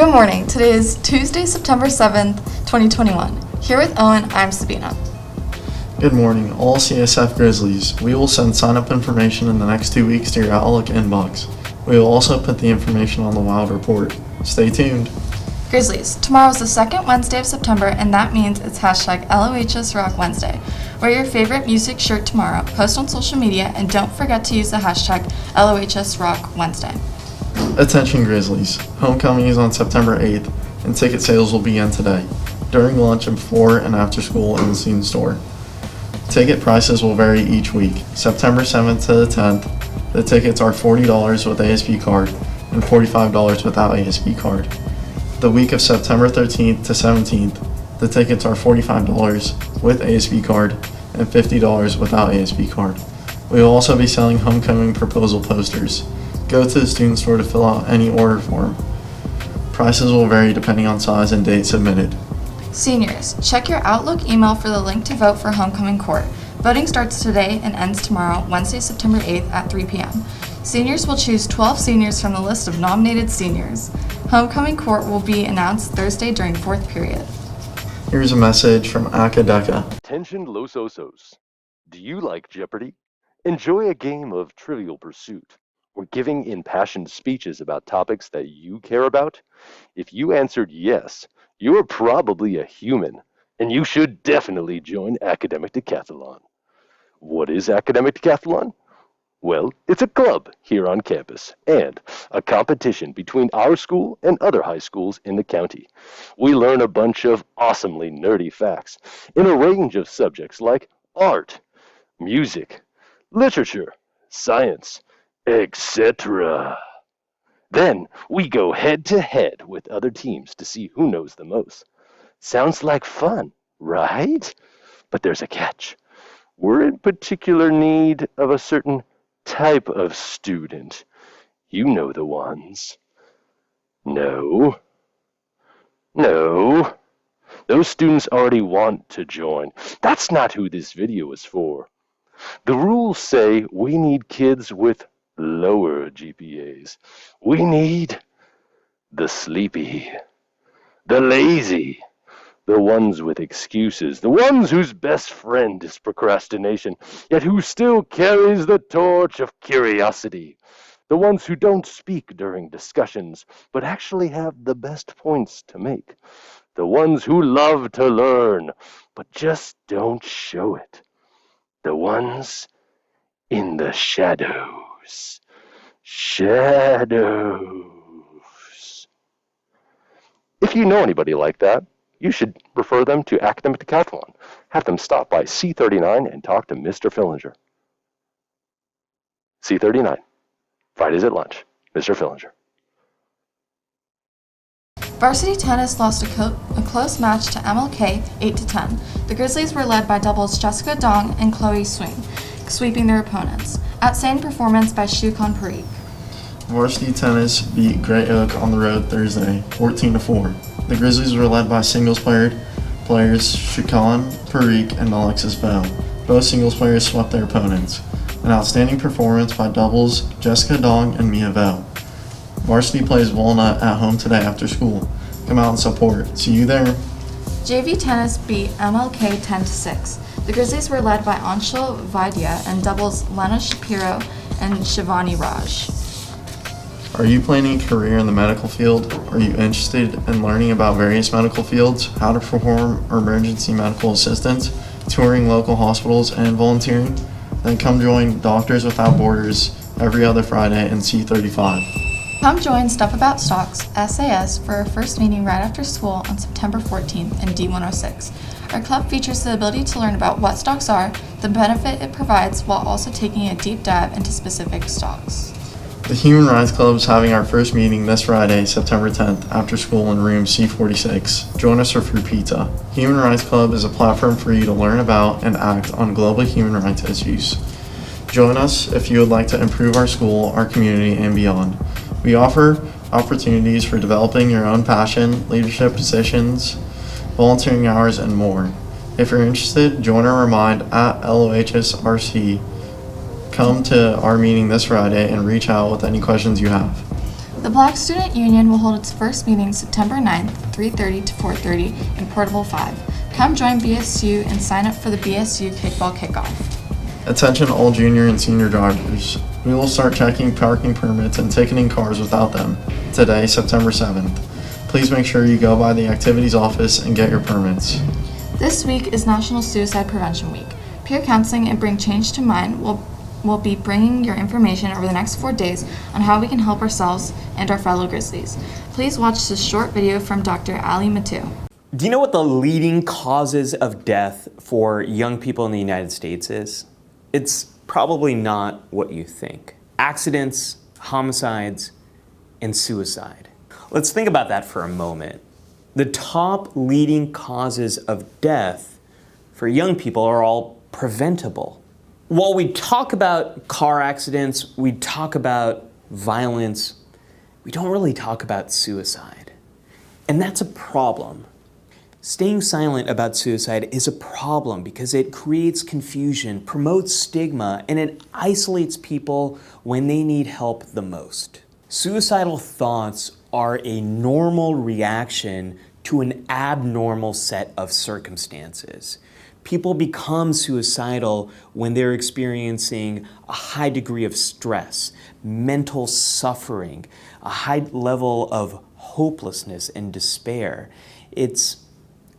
Good morning. Today is Tuesday, September 7th, 2021. Here with Owen, I'm Sabina. Good morning, all CSF Grizzlies. We will send sign-up information in the next 2 weeks to your Outlook inbox. We will also put the information on the Wild Report. Stay tuned. Grizzlies, tomorrow is the second Wednesday of September, and that means it's hashtag LOHS Rock Wednesday. Wear your favorite music shirt tomorrow, post on social media, and don't forget to use the hashtag LOHS Rock Wednesday. Attention Grizzlies. Homecoming is on September 8th, and ticket sales will begin today, during lunch and before and after school in the student store. Ticket prices will vary each week. September 7th to the 10th, the tickets are $40 with ASB card and $45 without ASB card. The week of September 13th to 17th, the tickets are $45 with ASB card and $50 without ASB card. We will also be selling homecoming proposal posters. Go to the student store to fill out any order form. Prices will vary depending on size and date submitted. Seniors, check your Outlook email for the link to vote for Homecoming Court. Voting starts today and ends tomorrow, Wednesday, September 8th at 3 p.m. Seniors will choose 12 seniors from the list of nominated seniors. Homecoming Court will be announced Thursday during fourth period. Here's a message from Akadeka. Attention Los Osos. Do you like Jeopardy? Enjoy a game of Trivial Pursuit, or giving impassioned speeches about topics that you care about? If you answered yes, you're probably a human, and you should definitely join Academic Decathlon. What is Academic Decathlon? Well, it's a club here on campus and a competition between our school and other high schools in the county. We learn a bunch of awesomely nerdy facts in a range of subjects like art, music, literature, science, etc. Then we go head to head with other teams to see who knows the most. Sounds like fun, right? But there's a catch. We're in particular need of a certain type of student. You know the ones. No. Those students already want to join. That's not who this video is for. The rules say we need kids with lower GPAs. We need the sleepy, the lazy, the ones with excuses, the ones whose best friend is procrastination, yet who still carries the torch of curiosity, the ones who don't speak during discussions, but actually have the best points to make, the ones who love to learn, but just don't show it, the ones in the shadows. If you know anybody like that, you should refer them to Academic Decathlon. Have them stop by C39 and talk to Mr. Fillinger. C39, Fridays at lunch, Mr. Fillinger. Varsity tennis lost a close match to MLK 8-10. The Grizzlies were led by doubles Jessica Dong and Chloe Swing, sweeping their opponents. Outstanding performance by Shukon Parikh. Varsity tennis beat Gray Oak on the road Thursday, 14-4. The Grizzlies were led by singles players Shukon Parikh and Alexis Bell. Both singles players swept their opponents. An outstanding performance by doubles Jessica Dong and Mia Bell. Varsity plays Walnut at home today after school. Come out and support. See you there. JV tennis beat MLK 10-6. The Grizzlies were led by Anshul Vaidya and doubles Lena Shapiro and Shivani Raj. Are you planning a career in the medical field? Are you interested in learning about various medical fields, how to perform emergency medical assistance, touring local hospitals, and volunteering? Then come join Doctors Without Borders every other Friday in C35. Come join Stuff About Stocks, SAS, for our first meeting right after school on September 14th in D106. Our club features the ability to learn about what stocks are, the benefit it provides, while also taking a deep dive into specific stocks. The Human Rights Club is having our first meeting this Friday, September 10th, after school in room C46. Join us for free pizza. Human Rights Club is a platform for you to learn about and act on global human rights issues. Join us if you would like to improve our school, our community, and beyond. We offer opportunities for developing your own passion, leadership positions, volunteering hours, and more. If you're interested, join our Remind at LOHSRC. Come to our meeting this Friday and reach out with any questions you have. The Black Student Union will hold its first meeting September 9th, 3:30 to 4:30 in Portable 5. Come join BSU and sign up for the BSU Kickball Kickoff. Attention all junior and senior drivers. We will start checking parking permits and ticketing cars without them today, September 7th. Please make sure you go by the activities office and get your permits. This week is National Suicide Prevention Week. Peer Counseling and Bring Change to Mind will be bringing your information over the next 4 days on how we can help ourselves and our fellow Grizzlies. Please watch this short video from Dr. Ali Matu. Do you know what the leading causes of death for young people in the United States is? It's probably not what you think. Accidents, homicides, and suicide. Let's think about that for a moment. The top leading causes of death for young people are all preventable. While we talk about car accidents, we talk about violence, we don't really talk about suicide. And that's a problem. Staying silent about suicide is a problem because it creates confusion, promotes stigma, and it isolates people when they need help the most. Suicidal thoughts are a normal reaction to an abnormal set of circumstances. People become suicidal when they're experiencing a high degree of stress, mental suffering, a high level of hopelessness and despair. It's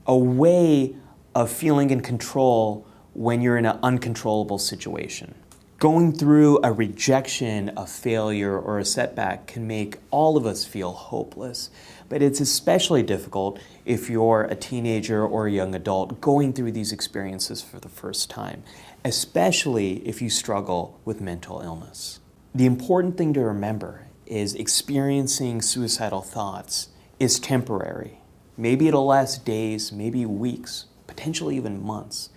a way of feeling in control when you're in an uncontrollable situation. Going through a rejection, a failure, or a setback can make all of us feel hopeless, but it's especially difficult if you're a teenager or a young adult going through these experiences for the first time, especially if you struggle with mental illness. The important thing to remember is experiencing suicidal thoughts is temporary. Maybe it'll last days, maybe weeks, potentially even months,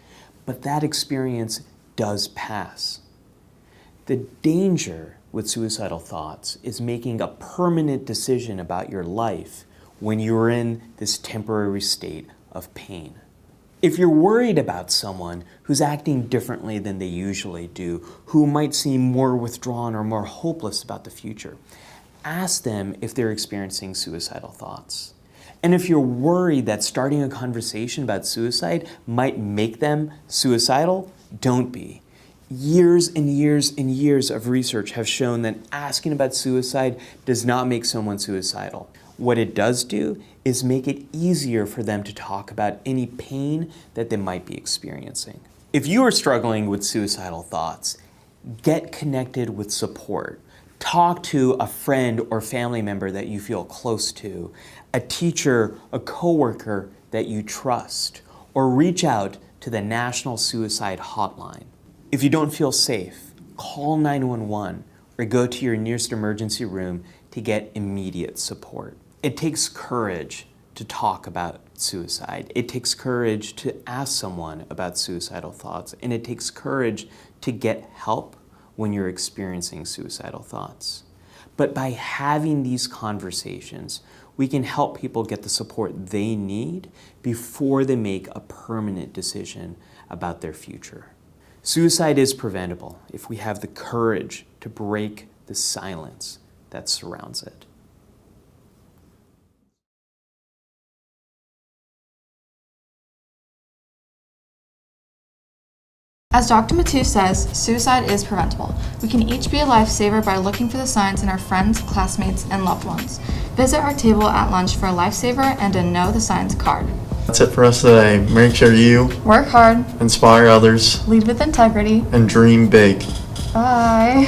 but that experience does pass. The danger with suicidal thoughts is making a permanent decision about your life when you're in this temporary state of pain. If you're worried about someone who's acting differently than they usually do, who might seem more withdrawn or more hopeless about the future, ask them if they're experiencing suicidal thoughts. And if you're worried that starting a conversation about suicide might make them suicidal, don't be. Years and years and years of research have shown that asking about suicide does not make someone suicidal. What it does do is make it easier for them to talk about any pain that they might be experiencing. If you are struggling with suicidal thoughts, get connected with support. Talk to a friend or family member that you feel close to, a teacher, a coworker that you trust, or reach out to the National Suicide Hotline. If you don't feel safe, call 911 or go to your nearest emergency room to get immediate support. It takes courage to talk about suicide. It takes courage to ask someone about suicidal thoughts, and it takes courage to get help when you're experiencing suicidal thoughts. But by having these conversations, we can help people get the support they need before they make a permanent decision about their future. Suicide is preventable if we have the courage to break the silence that surrounds it. As Dr. Matu says, suicide is preventable. We can each be a lifesaver by looking for the signs in our friends, classmates, and loved ones. Visit our table at lunch for a lifesaver and a Know the Signs card. That's it for us today. Make sure you Work hard, inspire others lead with integrity. and dream big. Bye.